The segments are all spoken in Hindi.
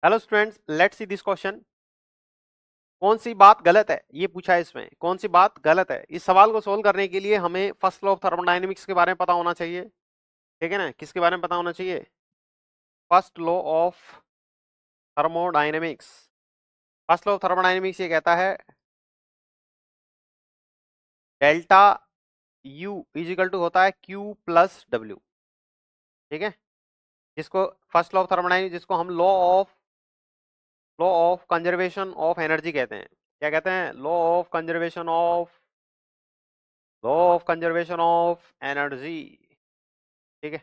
Hello students, let's see this question. कौन सी बात गलत है, ये पूछा है इसमें। कौन सी बात गलत है? इस सवाल को सोल्व करने के लिए हमें फर्स्ट लॉ ऑफ थर्मोडायनेमिक्स के बारे में पता होना चाहिए। ठीक है ना? किसके बारे में पता होना चाहिए? First law of thermodynamics. First law of thermodynamics ये कहता है delta U is equal to होता है क्यू प्लस डब्ल्यू। ठीक है, जिसको फर्स्ट लॉ ऑफ थर्मोडायनेमिक्स, जिसको हम law of conservation of energy कहते हैं। क्या कहते हैं? Law of conservation of energy. ठीक है,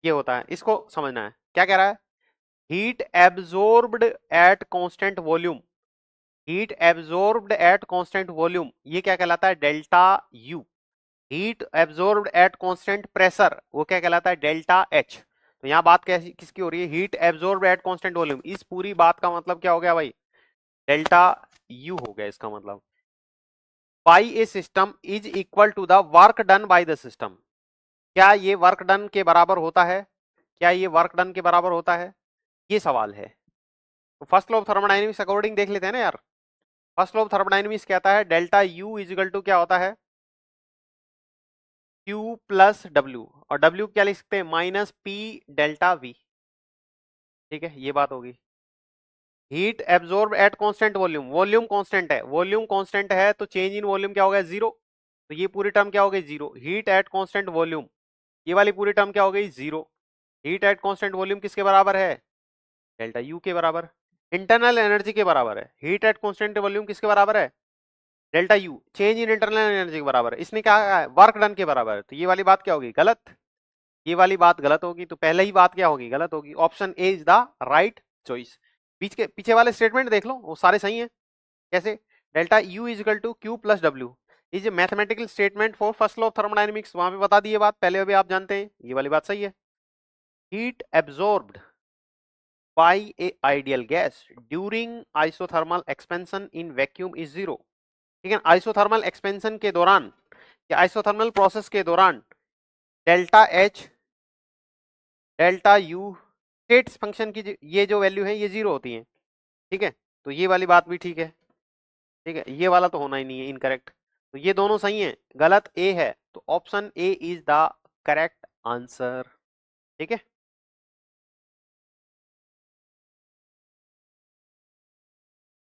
ये होता है, इसको समझना है। क्या कह रहा है? Heat absorbed eight constant volume. Heat absorbed eight constant volume, ये क्या कहलाता है? Delta you. Heat absorbed at constant pressure, वो क्या कहलाता है? Delta H. तो यहां बात कैसी किसकी हो रही है? Heat absorbed eight constant volume. इस पूरी बात का मतलब क्या हो गया भाई? डेल्टा यू हो गया इसका मतलब। By a system is equal to the work done by the system. क्या ये वर्क डन के बराबर होता है? क्या ये वर्क डन के बराबर होता है? ये सवाल है। तो first law of thermodynamics according देख लेते हैं ना यार। फर्स्ट लॉ ऑफ थर्मोडायनेमिक्स कहता है delta U is equal to क्या होता है? Q plus W. और डब्ल्यू क्या लिख सकते हैं? Minus P delta V. ठीक है, ये बात होगी। Heat absorb at constant volume, volume constant है। वॉल्यूम कांस्टेंट है तो चेंज इन वॉल्यूम क्या होगा? जीरो। तो ये पूरी टर्म क्या हो गई? Zero. Heat at constant volume, ये वाली पूरी टर्म क्या हो गई? Zero. Heat at constant volume किसके बराबर है? डेल्टा यू के बराबर। इंटरनल एनर्जी के बराबर है। हीट एट कांस्टेंट वॉल्यूम किसके बराबर है? Delta you. Change in internal energy के बराबर है। इसने क्या कहा है? वर्क डन के बराबर है। तो ये वाली बात क्या होगी? गलत। ये वाली बात गलत होगी, तो पहले ही बात क्या होगी? गलत होगी। Option A is the right choice. पीछे वाले स्टेटमेंट देख लो, वो सारे सही हैं। कैसे? Delta U is equal to Q plus W is a mathematical statement for first law of thermodynamics. वहां पे बता दी ये बात, पहले अभी आप जानते हैं, ये वाली बात सही है। Heat absorbed by a ideal gas during isothermal expansion in vacuum is zero। ठीक है, आइसोथर्मल एक्सपेंशन के दौरान या आइसोथर्मल प्रोसेस के दौरान delta H delta U state function की ये जो वैल्यू है ये जीरो होती है। ठीक है, तो ये वाली बात भी ठीक है। ठीक है, ये वाला तो होना ही नहीं है, इनकरेक्ट। तो ये दोनों सही है, गलत ए है। तो option A is the correct answer. ठीक है।